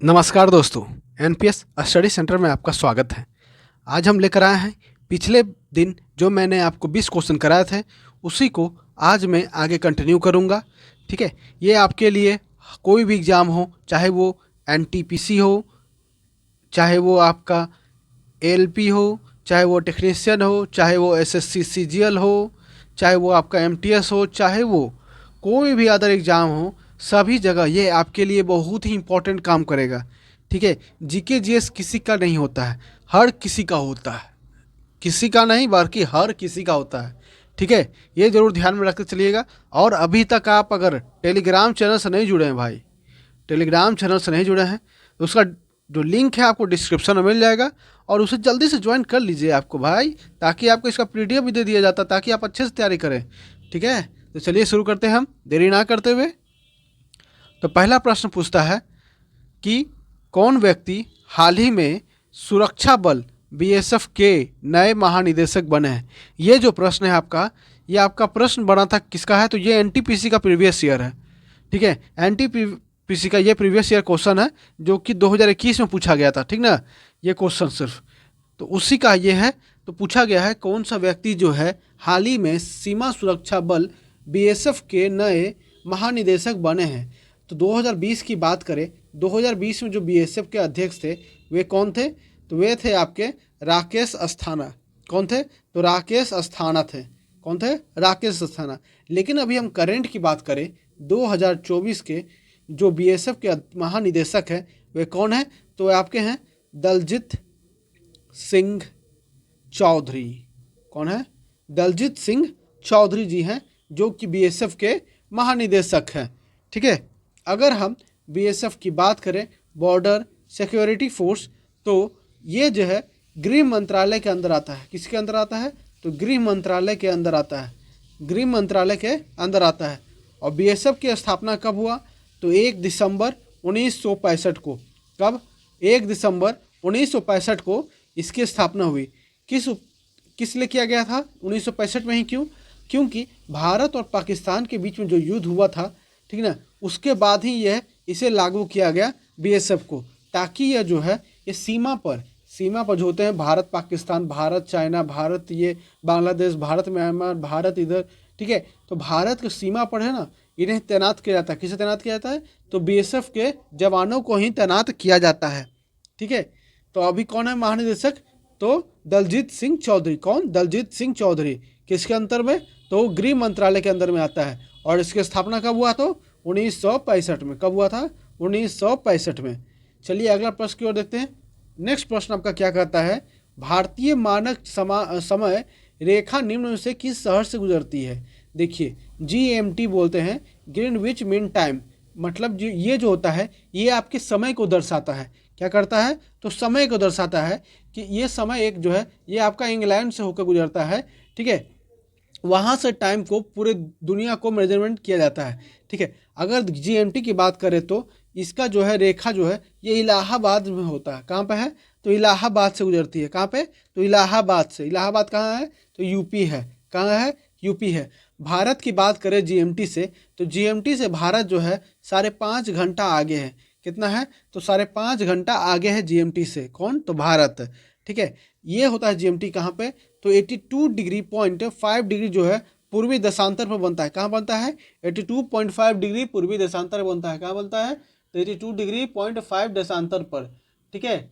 नमस्कार दोस्तों, NPS study centre में आपका स्वागत है। आज हम लेकर आए हैं पिछले दिन जो मैंने आपको 20 क्वेश्चन कराए थे उसी को आज मैं आगे कंटिन्यू करूंगा। ठीक है, ये आपके लिए कोई भी एग्ज़ाम हो, चाहे वो एनटीपीसी हो, चाहे वो आपका एलपी हो, चाहे वो टेक्नीशियन हो, चाहे वो एसएससी सीजीएल हो, चाहे वो आपका एमटीएस हो, चाहे वो कोई भी अदर एग्ज़ाम हो, सभी जगह ये आपके लिए बहुत ही इम्पोर्टेंट काम करेगा। ठीक है, जीके जीएस किसी का नहीं होता है, हर किसी का होता है। किसी का नहीं बल्कि हर किसी का होता है। ठीक है, ये ज़रूर ध्यान में रखते चलिएगा। और अभी तक आप अगर टेलीग्राम चैनल से नहीं जुड़े हैं भाई, टेलीग्राम चैनल से नहीं जुड़े हैं तो उसका जो लिंक है आपको डिस्क्रिप्शन में मिल जाएगा और उसे जल्दी से ज्वाइन कर लीजिए आपको भाई, ताकि आपको इसका पीडीएफ भी दे दिया जाता ताकि आप अच्छे से तैयारी करें। ठीक है, तो चलिए शुरू करते हैं हम देरी ना करते हुए। तो पहला प्रश्न पूछता है कि कौन व्यक्ति हाल ही में सुरक्षा बल बीएसएफ के नए महानिदेशक बने हैं। ये जो प्रश्न है आपका, ये आपका प्रश्न बना था किसका है, तो ये एनटीपीसी का प्रीवियस ईयर है। ठीक है, एनटीपीसी का ये प्रीवियस ईयर क्वेश्चन है जो कि 2021 में पूछा गया था। ठीक ना, ये क्वेश्चन सिर्फ तो उसी का ये है। तो पूछा गया है कौन सा व्यक्ति जो है हाल ही में सीमा सुरक्षा बल बीएसएफ के नए महानिदेशक बने हैं। तो 2020 की बात करें, 2020 में जो बीएसएफ के अध्यक्ष थे वे कौन थे, तो वे थे आपके राकेश अस्थाना। कौन थे, तो राकेश अस्थाना थे। कौन थे, राकेश अस्थाना। लेकिन अभी हम करंट की बात करें, 2024 के जो बीएसएफ के महानिदेशक हैं वे कौन हैं, तो वे आपके हैं दलजीत सिंह चौधरी। कौन है, दलजीत सिंह चौधरी जी हैं जो कि बीएसएफ के महानिदेशक हैं। ठीक है, अगर हम बीएसएफ की बात करें, बॉर्डर सिक्योरिटी फोर्स, तो ये जो है गृह मंत्रालय के अंदर आता है। किसके अंदर आता है, तो गृह मंत्रालय के अंदर आता है। गृह मंत्रालय के अंदर आता है। और बीएसएफ की स्थापना कब हुआ, तो 1 दिसंबर 1965 को। कब, 1 दिसंबर 1965 को इसकी स्थापना हुई। किस लिए किया गया था 1965 में ही, क्यों, क्योंकि भारत और पाकिस्तान के बीच में जो युद्ध हुआ था, ठीक ना, उसके बाद ही यह इसे लागू किया गया बीएसएफ को, ताकि यह जो है ये सीमा पर जो होते हैं भारत पाकिस्तान, भारत चाइना, भारत ये बांग्लादेश, भारत म्यांमार, भारत इधर, ठीक है, तो भारत के सीमा पर है ना, इन्हें तैनात किया जाता है। किसे तैनात किया जाता है, तो बीएसएफ के जवानों को ही तैनात किया जाता है। ठीक है, तो अभी कौन है महानिदेशक, तो दलजीत सिंह चौधरी। कौन, दलजीत सिंह चौधरी। किसके अंतर में, तो गृह मंत्रालय के अंदर में आता है। और इसकी स्थापना कब हुआ, तो 1965 में। कब हुआ था, 1965 में। चलिए अगला प्रश्न की ओर देखते हैं। नेक्स्ट प्रश्न आपका क्या कहता है, भारतीय मानक समय रेखा निम्न में से किस शहर से गुजरती है। देखिए, जीएमटी बोलते हैं, ग्रीनविच मीन टाइम। मतलब ये जो होता है ये आपके समय को दर्शाता है। क्या करता है, तो समय को दर्शाता है कि ये समय एक जो है ये आपका इंग्लैंड से होकर गुजरता है। ठीक है, वहाँ से टाइम को पूरे दुनिया को मेजरमेंट किया जाता है। ठीक है, अगर जीएमटी की बात करें तो इसका जो है रेखा जो है ये इलाहाबाद में होता है। कहाँ पे है, तो इलाहाबाद से गुजरती है। कहाँ पे, तो इलाहाबाद से। इलाहाबाद कहाँ है, तो यूपी है। कहाँ है, यूपी है। भारत की बात करें जीएमटी से, तो जीएमटी से भारत जो है 5.5 घंटा आगे है। कितना है, तो 5.5 घंटा आगे है जीएमटी से। कौन, तो भारत। ठीक है, ये होता है जीएमटी कहाँ पे, तो 82.5 डिग्री जो है पूर्वी देशांतर पर बनता है। कहाँ बनता है, 82.5 डिग्री पूर्वी देशांतर बनता है। कहाँ बनता है, तो 82.5 देशांतर पर। ठीक है,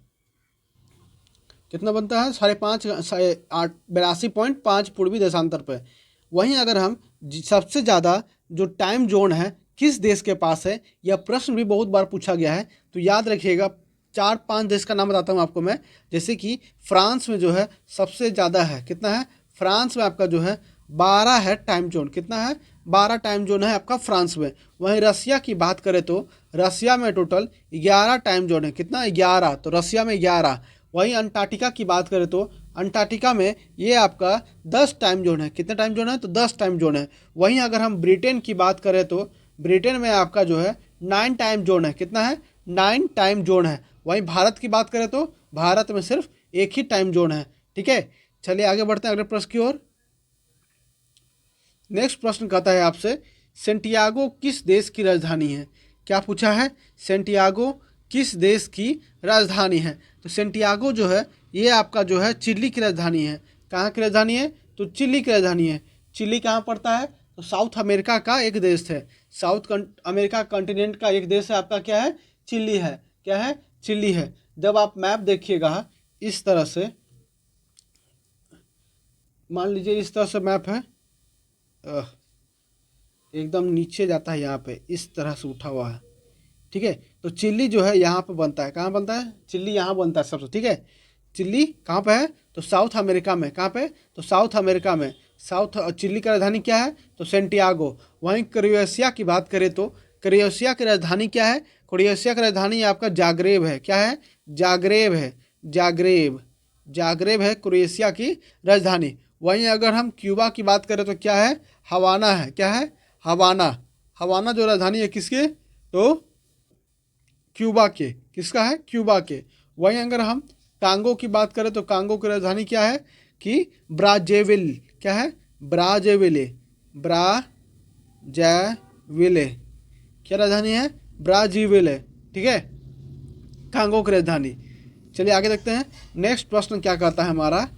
कितना बनता है, 82.5 पूर्वी देशांतर पर। वहीं अगर हम सबसे ज़्यादा जो टाइम जोन है किस देश के पास है, यह प्रश्न भी बहुत बार पूछा गया है। तो याद रखिएगा, 4-5 देश का नाम बताता हूँ आपको मैं। जैसे कि फ्रांस में जो है सबसे ज़्यादा है। कितना है, फ्रांस में आपका जो है 12 है टाइम जोन। कितना है, 12 टाइम जोन है आपका फ्रांस में। वहीं रसिया की बात करें तो रसिया में टोटल 11 टाइम जोन है। कितना, 11, तो रसिया में 11। वहीं अंटार्कटिका की बात करें तो अंटार्कटिका में ये आपका 10 टाइम जोन है। कितने टाइम जोन है, तो 10 टाइम जोन है। वहीं अगर हम ब्रिटेन की बात करें तो ब्रिटेन में आपका जो है 9 टाइम जोन है। कितना है, 9 टाइम जोन है। वहीं भारत की बात करें तो भारत में सिर्फ एक ही टाइम जोन है। ठीक है, चलिए आगे बढ़ते हैं अगले प्रश्न की ओर। नेक्स्ट प्रश्न कहता है आपसे, सेंटियागो किस देश की राजधानी है। क्या पूछा है, सेंटियागो किस देश की राजधानी है? तो सेंटियागो जो है ये आपका जो है चिली की राजधानी है। कहाँ की राजधानी है? तो चिली की राजधानी है। चिली कहाँ पड़ता है? तो साउथ अमेरिका का एक देश है। अमेरिका कॉन्टिनेंट का एक देश है आपका, क्या है? चिली है। क्या है? चिली है। जब आप मैप देखिएगा इस तरह से, मान लीजिए इस तरह से मैप है, एकदम नीचे जाता है, यहाँ पे इस तरह से उठा हुआ है, ठीक है। तो चिल्ली जो है यहाँ पे बनता है। कहाँ बनता है? चिल्ली यहाँ बनता है सबसे, ठीक है। चिल्ली कहाँ पे है? तो साउथ अमेरिका में। कहाँ पे? तो साउथ अमेरिका में। चिल्ली का राजधानी क्या है? तो सेंटियागो। वहीं क्रोएशिया की बात करें तो क्रोएशिया की राजधानी क्या है? क्रोएशिया की राजधानी आपका जाग्रेब है। क्या है? जाग्रेब है। जाग्रेब, जाग्रेब है क्रोएशिया की राजधानी। वहीं अगर हम क्यूबा की बात करें तो क्या है? हवाना है। क्या है? हवाना। हवाना जो राजधानी है किसके? तो क्यूबा के। किसका है? क्यूबा के। वहीं अगर हम कांगो की बात करें तो कांगो की राजधानी क्या है? कि ब्राजेविल। क्या है? ब्राजेविले। ब्राजेविले क्या राजधानी है? ब्राजीविले, ठीक है, कांगो की राजधानी। चलिए आगे देखते हैं नेक्स्ट प्रश्न क्या कहता है हमारा।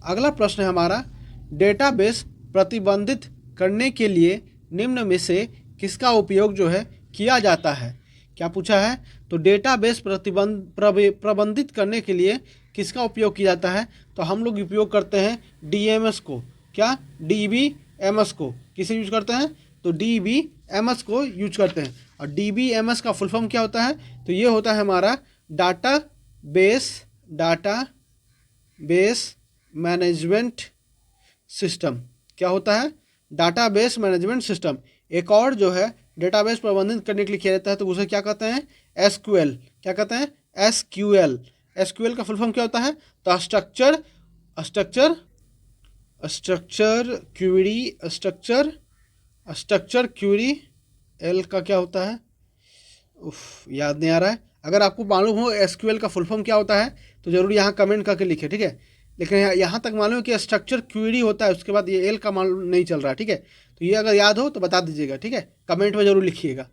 अगला प्रश्न है हमारा, डेटाबेस प्रतिबंधित करने के लिए निम्न में से किसका उपयोग जो है किया जाता है? क्या पूछा है? तो डेटाबेस प्रबंधित करने के लिए किसका उपयोग किया जाता है? तो हम लोग उपयोग करते हैं डीएमएस को। क्या? डीबीएमएस को। किसे यूज करते हैं? तो डीबीएमएस को यूज करते हैं। और डीबीएमएस का फुल फॉर्म क्या होता है? तो ये होता है हमारा डाटा बेस मैनेजमेंट सिस्टम। क्या होता है? Database management system. एक और जो है डेटाबेस प्रबंधित करने के लिए किया जाता है तो उसे क्या कहते हैं? एसक्यूएल। क्या कहते हैं? एसक्यूएल। एसक्यूएल का फुल फॉर्म क्या होता है? तो स्ट्रक्चर क्यूरी एल का क्या होता है? याद नहीं आ रहा है। अगर आपको मालूम हो एसक्यूएल का फुल फॉर्म क्या होता है तो जरूर यहाँ कमेंट करके लिखे, ठीक है। लेकिन यहाँ तक मालूम है कि स्ट्रक्चर क्यूरी होता है, उसके बाद ये एल का मालूम नहीं चल रहा है, ठीक है। तो ये अगर याद हो तो बता दीजिएगा, ठीक है, कमेंट में जरूर लिखिएगा।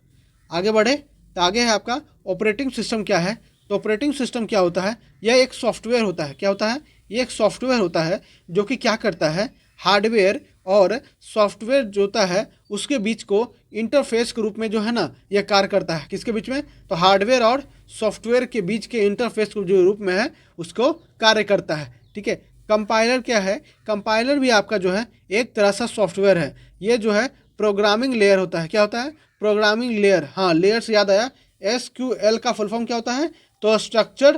आगे बढ़े तो आगे है आपका ऑपरेटिंग सिस्टम क्या है? तो ऑपरेटिंग सिस्टम क्या होता है? यह एक सॉफ्टवेयर होता है। क्या होता है? ये एक सॉफ्टवेयर होता है जो कि क्या करता है? हार्डवेयर और सॉफ्टवेयर जो होता है उसके बीच को इंटरफेस के रूप में जो है ना यह कार्य करता है। किसके बीच में? तो हार्डवेयर और सॉफ्टवेयर के बीच के इंटरफेस को जो रूप में है उसको कार्य करता है, ठीक है। कंपाइलर क्या है? कंपाइलर भी आपका जो है एक तरह से सॉफ्टवेयर है। ये जो है प्रोग्रामिंग लेयर होता है। क्या होता है? Programming layer. हाँ, लेयर से याद आया, एसक्यूएल का फुल फॉर्म क्या होता है? तो स्ट्रक्चर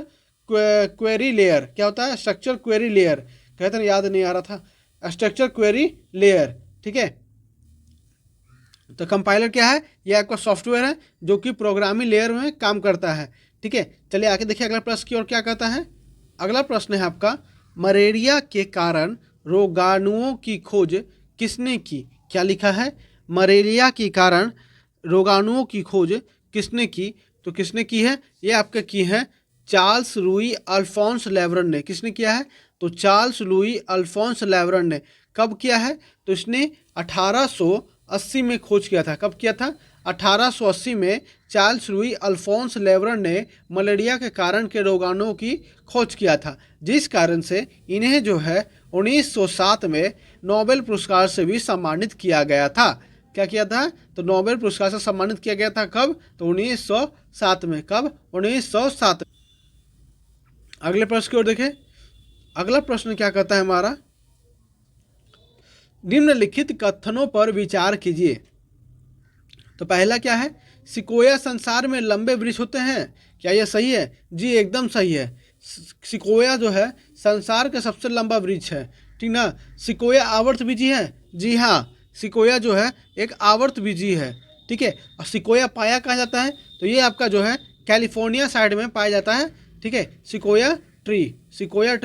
क्वेरी लेयर। क्या होता है? Structure query layer. कहते हैं याद नहीं आ रहा था, स्ट्रक्चर क्वेरी लेयर, ठीक है। तो कंपाइलर क्या है? ये आपका सॉफ्टवेयर है जो कि प्रोग्रामिंग लेयर में काम करता है, ठीक है। चलिए आगे देखिए अगला प्रश्न की ओर क्या कहता है। अगला प्रश्न है आपका, मलेरिया के कारण रोगाणुओं की खोज किसने की? क्या लिखा है? मलेरिया के कारण रोगाणुओं की खोज किसने की? तो किसने की है? ये आपका की है चार्ल्स लुई अल्फोंस लेवरन ने। किसने किया है? तो चार्ल्स लुई अल्फोंस लेवरन ने। कब किया है? तो इसने 1880 में खोज किया था। कब किया था? 1880 में चार्ल्स लुई अल्फोंस लेवरन ने मलेरिया के कारण के रोगाणुओं की खोज किया था, जिस कारण से इन्हें जो है 1907 में नोबेल पुरस्कार से भी सम्मानित किया गया था। क्या किया था? तो नोबेल पुरस्कार से सम्मानित किया गया था। कब? तो 1907 में। कब? 1907। अगले प्रश्न की ओर देखें। अगला प्रश्न क्या कहता है हमारा, निम्नलिखित कथनों पर विचार कीजिए। तो पहला क्या है? सिकोया संसार में लंबे वृक्ष होते हैं। क्या यह सही है? जी एकदम सही है। सिकोया जो है संसार का सबसे लंबा वृक्ष है, ठीक ना। सिकोया आवर्तबीजी है। जी हाँ, सिकोया जो है एक आवर्तबीजी है, ठीक है। और सिकोया पाया कहाँ जाता है? तो ये आपका जो है कैलिफोर्निया साइड में पाया जाता है, ठीक है। सिकोया ट्री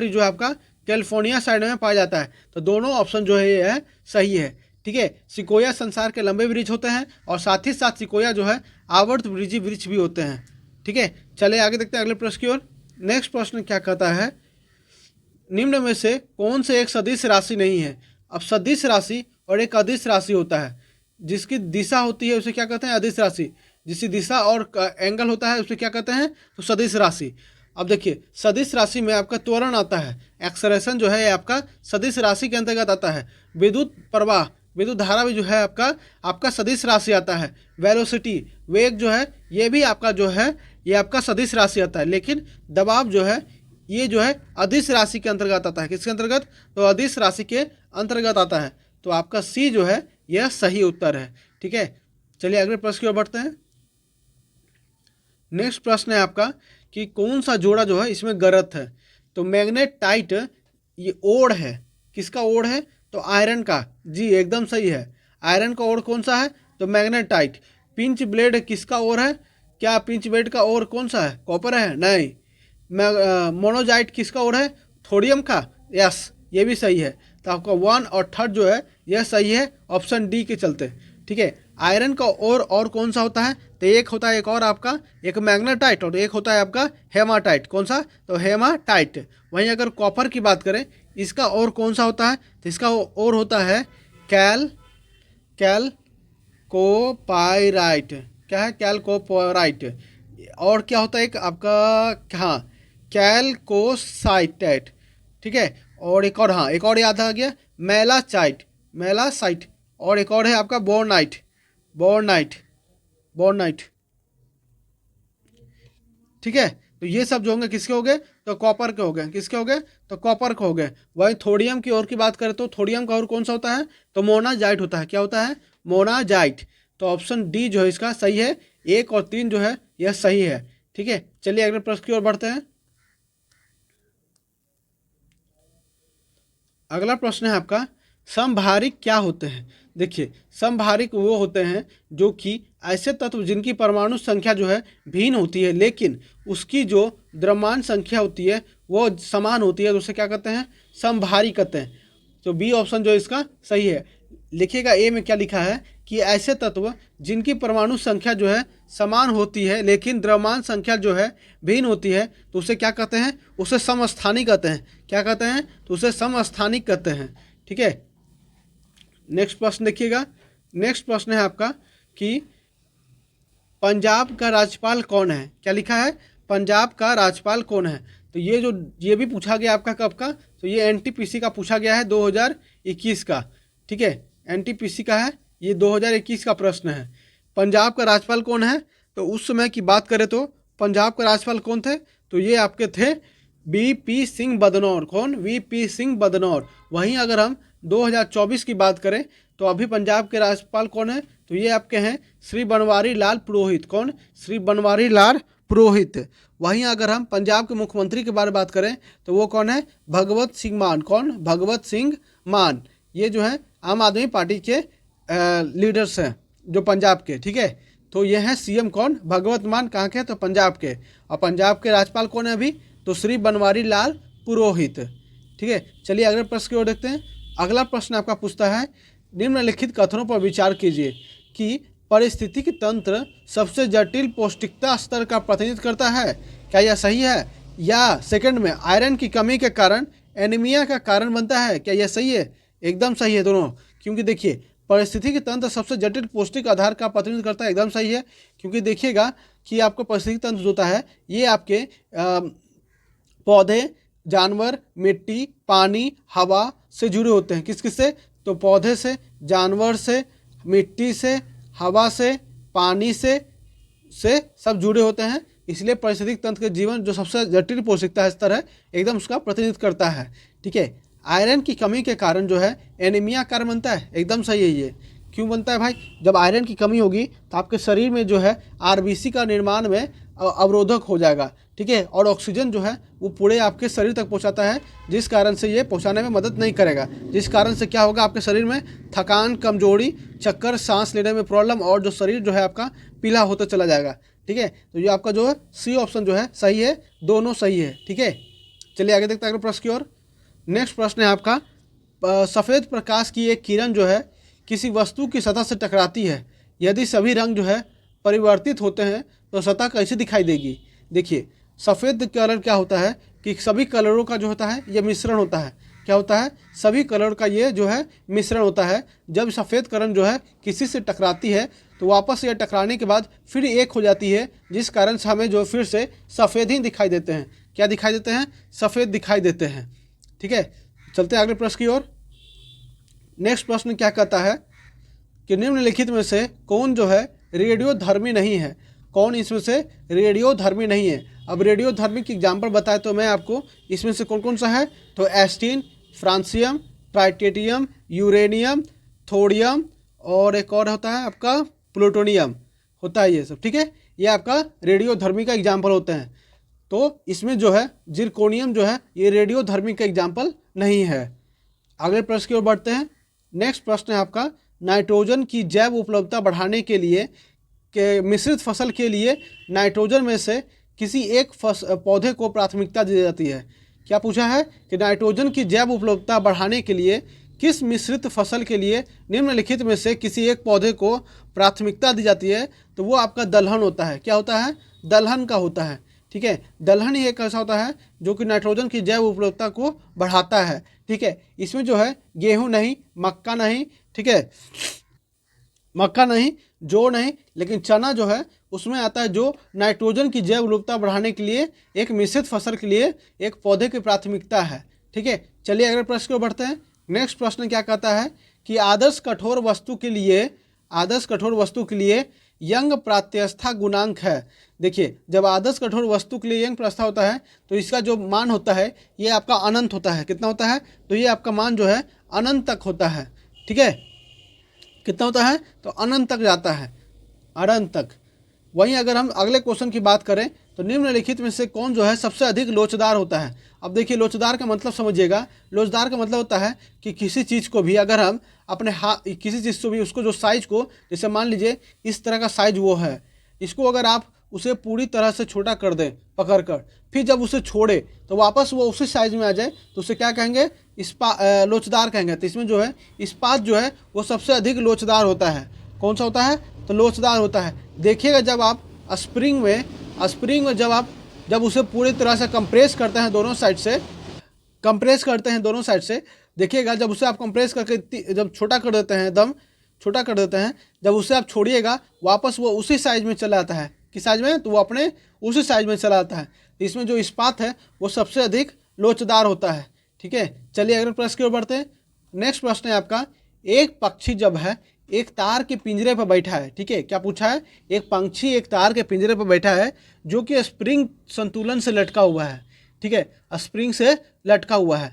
जो है आपका कैलिफोर्निया साइड में पाया जाता है। तो दोनों ऑप्शन जो है ये है सही है, ठीक है। सिकोया संसार के लंबे वृक्ष होते हैं और साथ ही साथ सिकोया जो है आवर्तबीजी वृक्ष भी होते हैं, ठीक है। चले आगे देखते हैं अगले प्रश्न की ओर। नेक्स्ट प्रश्न क्या कहता है, निम्न में से कौन से एक सदिश राशि नहीं है? अब सदिश राशि और एक अदिश राशि होता है, जिसकी दिशा होती है उसे क्या कहते हैं? अदिश राशि। जिसकी दिशा और एंगल होता है उसे क्या कहते हैं, तो सदिश राशि। अब देखिए सदिश राशि में आपका त्वरण आता है, एक्सलेरेशन जो है ये आपका सदिश राशि के अंतर्गत आता है। विद्युत प्रवाह, विद्युत धारा भी जो है आपका सदिश राशि आता है। वेलोसिटी, वेग जो है ये भी आपका जो है ये आपका सदिश राशि आता है। लेकिन दबाव जो है ये जो है अदिश राशि के अंतर्गत आता है। किसके अंतर्गत, तो अदिश राशि के अंतर्गत आता है। तो आपका सी जो है यह सही उत्तर है। ठीक है, चलिए अगले प्रश्न की ओर बढ़ते हैं। नेक्स्ट प्रश्न है आपका कि कौन सा जोड़ा जो है इसमें गलत है। तो मैग्नेटाइट ये ओड़ है, किसका ओड़ है, तो आयरन का। जी एकदम सही है, आयरन का ओड़ कौन सा है, तो मैग्नेटाइट। पिंच ब्लेड किसका ओर है, क्या पिंच ब्लेड का ओर कौन सा है, कॉपर है, नहीं। मोनोजाइट किसका ओर है, थोडियम का, यस ये भी सही है। तो आपका 1 और 3 जो है यह सही है ऑप्शन डी के चलते। ठीक है, आयरन का ओर और कौन सा होता है, तो एक होता है एक और आपका, एक मैग्नेटाइट और एक होता है आपका हेमाटाइट। कौन सा, तो हेमाटाइट। वहीं अगर कॉपर की बात करें इसका और कौन सा होता है, तो इसका और होता है कैलकोपाइराइट। क्या है, कैलकोपाइराइट। और क्या होता है एक आपका, हाँ कैलकोसाइटाइट। ठीक है, और एक और, हाँ एक और याद आ गया, मेलासाइट। और एक और है आपका बोर्नाइट। ठीक है, तो ये सब जो होंगे किसके हो गए, तो कॉपर के हो गए। किसके हो गए, तो कॉपर के हो गए। वहीं थोडियम की ओर की बात करें तो थोडियम का और कौन सा होता है, तो मोनाजाइट होता है। क्या होता है, मोनाजाइट। तो ऑप्शन डी जो है इसका सही है। 1 और 3 जो है यह सही है। ठीक है, चलिए अगले प्रश्न की ओर बढ़ते हैं। अगला प्रश्न है आपका, समभारिक क्या होते हैं। देखिए समभारिक वो होते हैं जो कि ऐसे तत्व जिनकी परमाणु संख्या जो है भिन्न होती है लेकिन उसकी जो द्रव्यमान संख्या होती है वो समान होती है, तो उसे क्या कहते हैं, समभारिक कहते हैं। तो बी ऑप्शन जो इसका सही है। लिखिएगा ए में क्या लिखा है कि ऐसे तत्व जिनकी परमाणु संख्या जो है समान होती है लेकिन द्रव्यमान संख्या जो है भिन्न होती है, तो उसे क्या कहते हैं, उसे समस्थानिक कहते हैं। क्या कहते हैं, तो उसे समस्थानिक कहते हैं। ठीक है, नेक्स्ट प्रश्न देखिएगा। नेक्स्ट प्रश्न है आपका कि पंजाब का राज्यपाल कौन है। क्या लिखा है, पंजाब का राज्यपाल कौन है। तो ये भी पूछा गया आपका कब का, तो ये एनटीपीसी का पूछा गया है 2021 का। ठीक है, एनटीपीसी का है, ये 2021 का प्रश्न है। पंजाब का राज्यपाल कौन है, तो उस समय की बात करें तो पंजाब का राज्यपाल कौन थे, तो ये आपके थे वीपी सिंह बदनौर। कौन, वीपी सिंह बदनौर। वहीं अगर हम 2024 की बात करें तो अभी पंजाब के राज्यपाल कौन है, तो ये आपके हैं श्री बनवारी लाल पुरोहित। कौन, श्री बनवारी लाल पुरोहित। वहीं अगर हम पंजाब के मुख्यमंत्री के बारे में बात करें तो वो कौन है, भगवत सिंह मान। कौन, भगवत सिंह मान। ये जो है आम आदमी पार्टी के लीडर्स हैं जो पंजाब के। ठीक है, तो ये हैं सीएम कौन, भगवत मान। कहाँ के, तो पंजाब के। और पंजाब के राज्यपाल कौन है अभी, तो श्री बनवारी लाल पुरोहित। ठीक है, चलिए अगले प्रश्न की ओर देखते हैं। अगला प्रश्न आपका पूछता है, निम्नलिखित कथनों पर विचार कीजिए कि पारिस्थितिकी तंत्र सबसे जटिल पौष्टिकता स्तर का प्रतिनिधित्व करता है। क्या यह सही है, या सेकंड में आयरन की कमी के कारण एनीमिया का कारण बनता है। क्या यह सही है, एकदम सही है दोनों। क्योंकि देखिए पारिस्थितिकी तंत्र सबसे जटिल पौष्टिक आधार का प्रतिनिधित्व करता है, एकदम सही है। क्योंकि देखिएगा कि आपका पारिस्थितिकी तंत्र जो होता है ये आपके पौधे, जानवर, मिट्टी, पानी, हवा से जुड़े होते हैं। किस किस से, तो पौधे से, जानवर से, मिट्टी से, हवा से, पानी से सब जुड़े होते हैं। इसलिए पारिस्थितिक तंत्र के जीवन जो सबसे जटिल पौष्टिकता स्तर है एकदम उसका प्रतिनिधित्व करता है। ठीक है, आयरन की कमी के कारण जो है एनीमिया कारण बनता है, एकदम सही है। ये क्यों बनता है भाई, जब आयरन की कमी होगी तो आपके शरीर में जो है आरबीसी का निर्माण में अवरोधक हो जाएगा। ठीक है, और ऑक्सीजन जो है वो पूरे आपके शरीर तक पहुंचाता है, जिस कारण से ये पहुंचाने में मदद नहीं करेगा। जिस कारण से क्या होगा, आपके शरीर में थकान, कमजोरी, चक्कर, सांस लेने में प्रॉब्लम और जो शरीर जो है आपका पीला होता चला जाएगा। ठीक है, तो ये आपका जो है सी ऑप्शन जो है सही है, दोनों सही है। ठीक है, चलिए आगे देखते हैं अगले प्रश्न की ओर। नेक्स्ट प्रश्न है आपका, सफ़ेद प्रकाश की एक किरण जो है किसी वस्तु की सतह से टकराती है, यदि सभी रंग जो है परिवर्तित होते हैं तो सतह कैसे दिखाई देगी। देखिए सफ़ेद कलर क्या होता है कि सभी कलरों का जो होता है ये मिश्रण होता है। क्या होता है, सभी कलर का ये जो है मिश्रण होता है। जब सफ़ेद कलर जो है किसी से टकराती है तो वापस ये टकराने के बाद फिर एक हो जाती है, जिस कारण से हमें जो फिर से सफ़ेद ही दिखाई देते हैं। क्या दिखाई देते हैं? सफ़ेद दिखाई देते हैं। ठीक है, चलते हैं अगले प्रश्न की ओर। नेक्स्ट प्रश्न क्या कहता है कि निम्नलिखित में से कौन जो है रेडियोधर्मी नहीं है? कौन इसमें से रेडियोधर्मी नहीं है? अब रेडियोधर्मी की एग्जाम्पल बताए तो मैं आपको इसमें से कौन कौन सा है, तो एस्टीन, फ्रांसियम, ट्राइटेटियम, यूरेनियम, थोडियम और एक और होता है आपका प्लूटोनियम होता है, ये सब। ठीक है, ये आपका रेडियोधर्मी का एग्जाम्पल होते हैं। तो इसमें जो है जिरकोनियम जो है ये रेडियोधर्मी का एग्जाम्पल नहीं है। अगले प्रश्न की ओर बढ़ते हैं। नेक्स्ट प्रश्न है आपका, नाइट्रोजन की जैव उपलब्धता बढ़ाने के लिए के मिश्रित फसल के लिए नाइट्रोजन में से किसी एक पौधे को प्राथमिकता दी जाती है। क्या पूछा है कि नाइट्रोजन की जैव उपलब्धता बढ़ाने के लिए किस मिश्रित फसल के लिए निम्नलिखित में से किसी एक पौधे को प्राथमिकता दी जाती है? तो वो आपका दलहन होता है। क्या होता है? दलहन का होता है। ठीक है, दलहन ही एक ऐसा होता है जो कि नाइट्रोजन की जैव उपलब्धता को बढ़ाता है। ठीक है, इसमें जो है गेहूं नहीं, मक्का नहीं, ठीक है, मक्का नहीं, जौ नहीं, लेकिन चना जो है उसमें आता है जो नाइट्रोजन की जैव विविधता बढ़ाने के लिए एक मिश्रित फसल के लिए एक पौधे की प्राथमिकता है। ठीक है, चलिए अगले प्रश्न को बढ़ते हैं। नेक्स्ट प्रश्न क्या कहता है कि आदर्श कठोर वस्तु के लिए यंग प्रात्यस्था गुणांक है। देखिए, जब आदर्श कठोर वस्तु के लिए यंग प्रात्यस्था होता है तो इसका जो मान होता है ये आपका अनंत होता है। कितना होता है? तो ये आपका मान जो है अनंत तक होता है। ठीक है, कितना होता है? तो अनंत तक जाता है, अनंत तक। वहीं अगर हम अगले क्वेश्चन की बात करें तो निम्नलिखित में से कौन जो है सबसे अधिक लोचदार होता है? अब देखिए, लोचदार का मतलब समझिएगा। लोचदार का मतलब होता है कि किसी चीज़ को भी अगर हम अपने हाथ, किसी चीज़ को भी उसको जो साइज को, जैसे मान लीजिए इस तरह का साइज वो है, इसको अगर आप उसे पूरी तरह से छोटा कर दें पकड़ कर, फिर जब उसे छोड़े तो वापस वो उसी साइज में आ जाए तो उसे क्या कहेंगे? लोचदार कहेंगे। तो इसमें जो है इस्पात जो है वो सबसे अधिक लोचदार होता है। कौन सा होता है? तो लोचदार होता है। देखिएगा जब आप स्प्रिंग में जब उसे पूरी तरह से कंप्रेस करते हैं दोनों साइड से, देखिएगा जब उसे आप कंप्रेस करके जब छोटा कर देते हैं, एकदम छोटा कर देते हैं, जब उसे आप छोड़िएगा वापस वो उसी साइज में चला आता है। किस साइज में? तो वो अपने उसी साइज में चला आता है। तो इसमें जो इस्पात है वो सबसे अधिक लोचदार होता है। ठीक है, चलिए अगले प्रश्न की ओर बढ़ते हैं। नेक्स्ट प्रश्न है आपका, एक पक्षी जब है एक तार के पिंजरे पर बैठा है। ठीक है, क्या पूछा है? एक पंछी एक तार के पिंजरे पर बैठा है जो कि स्प्रिंग संतुलन से लटका हुआ है। ठीक है, स्प्रिंग से लटका हुआ है।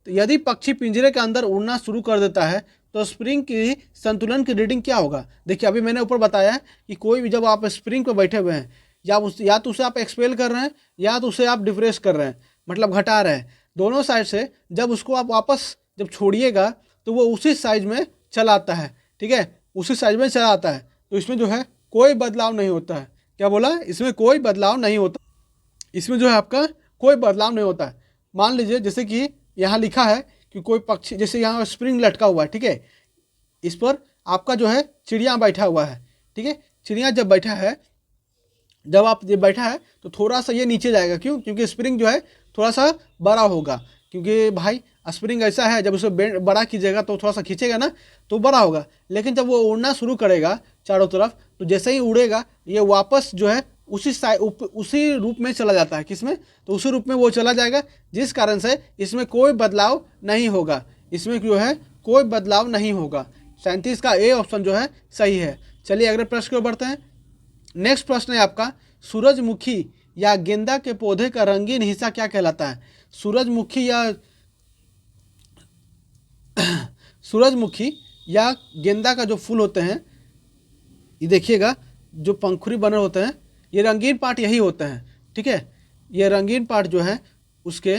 तो यदि पक्षी पिंजरे के अंदर उड़ना शुरू कर देता है तो स्प्रिंग की संतुलन की रीडिंग क्या होगा? देखिए, अभी मैंने ऊपर बताया है कि कोई भी जब आप स्प्रिंग पर बैठे हुए हैं या तो उसे आप एक्सपेल कर रहे हैं या तो उसे आप डिफ्रेस कर रहे हैं, मतलब घटा रहे हैं। दोनों साइड से जब उसको आप वापस जब छोड़िएगा तो वो उसी साइज में चला आता है। ठीक है, उसी साइज में चला आता है। तो इसमें जो है कोई बदलाव नहीं होता है। क्या बोला? इसमें कोई बदलाव नहीं होता। इसमें जो है आपका कोई बदलाव नहीं होता है। मान लीजिए जैसे कि यहाँ लिखा है कि कोई पक्षी, जैसे यहाँ स्प्रिंग लटका हुआ है। ठीक है, इस पर आपका जो है चिड़िया बैठा हुआ है। ठीक है, चिड़िया जब बैठा है तो थोड़ा सा ये नीचे जाएगा। क्यों? क्योंकि स्प्रिंग जो है थोड़ा सा बड़ा होगा। क्योंकि भाई स्प्रिंग ऐसा है, जब उसे बड़ा कीजिएगा तो थोड़ा सा खींचेगा ना तो बड़ा होगा, लेकिन जब वो उड़ना शुरू करेगा चारों तरफ तो जैसे ही उड़ेगा ये वापस जो है उसी रूप में चला जाता है। किसमें? तो उसी रूप में वो चला जाएगा, जिस कारण से इसमें कोई बदलाव नहीं होगा। इसमें जो है कोई बदलाव नहीं होगा। 37 का ए ऑप्शन जो है सही है। चलिए अगले प्रश्न की ओर बढ़ते हैं। नेक्स्ट प्रश्न है आपका, सूरजमुखी या गेंदा के पौधे का रंगीन हिस्सा क्या कहलाता है? सूरजमुखी या गेंदा का जो फूल होते हैं, ये देखिएगा जो पंखुड़ी बने होते हैं, ये रंगीन पार्ट यही होते हैं। ठीक है, ये रंगीन पार्ट जो है उसके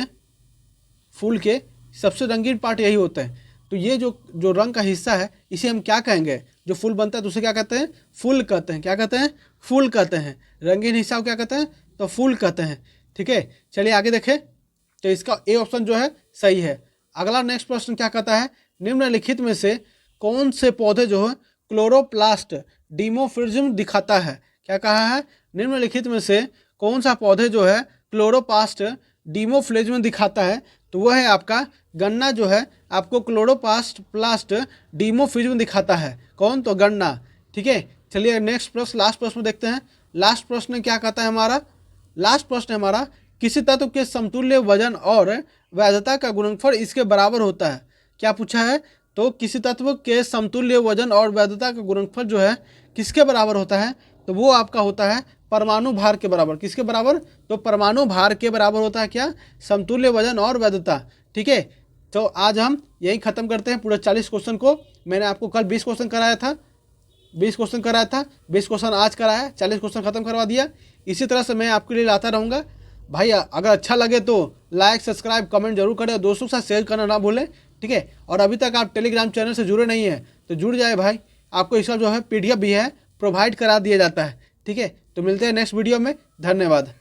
फूल के सबसे रंगीन पार्ट यही होते हैं। तो ये जो रंग का हिस्सा है इसे हम क्या कहेंगे? जो फूल बनता है तो उसे क्या कहते हैं? फूल कहते हैं। क्या कहते हैं? फूल कहते हैं। रंगीन हिस्सा को क्या कहते हैं? तो फूल कहते हैं। ठीक है, चलिए आगे देखें। तो इसका ए ऑप्शन जो है सही है। अगला नेक्स्ट प्रश्न क्या कहता है, निम्नलिखित में से कौन से पौधे जो है क्लोरोप्लास्ट डिमोफिज्म दिखाता है? क्या कहा है? निम्नलिखित में से कौन सा पौधे जो है क्लोरोप्लास्ट डिमोफ्लेज्म दिखाता है? तो वह है आपका गन्ना जो है आपको क्लोरोप्लास्ट डिमोफिज्म दिखाता है। कौन? तो गन्ना। ठीक है, चलिए नेक्स्ट प्रश्न, लास्ट प्रश्न देखते हैं। लास्ट प्रश्न क्या कहता है हमारा? लास्ट प्रश्न हमारा, किसी तत्व के समतुल्य वजन और वैधता का गुणनफल इसके बराबर होता है। क्या पूछा है? तो किसी तत्व के समतुल्य वजन और वैधता का गुणनफल जो है किसके बराबर होता है? तो वो आपका होता है परमाणु भार के बराबर। किसके बराबर? तो परमाणु भार के बराबर होता है क्या? समतुल्य वजन और वैधता। ठीक है, तो आज हम यही खत्म करते हैं पूरे 40 क्वेश्चन को। मैंने आपको कल 20 क्वेश्चन कराया था, 20 क्वेश्चन आज कराया, 40 क्वेश्चन खत्म करवा दिया। इसी तरह से मैं आपके लिए लाता रहूँगा भाई। अगर अच्छा लगे तो लाइक, सब्सक्राइब, कमेंट जरूर करें और दोस्तों के साथ शेयर करना ना भूलें। ठीक है, और अभी तक आप टेलीग्राम चैनल से जुड़े नहीं हैं तो जुड़ जाए भाई, आपको इसका जो है PDF भी है, प्रोवाइड करा दिया जाता है। ठीक है, तो मिलते हैं नेक्स्ट वीडियो में। धन्यवाद।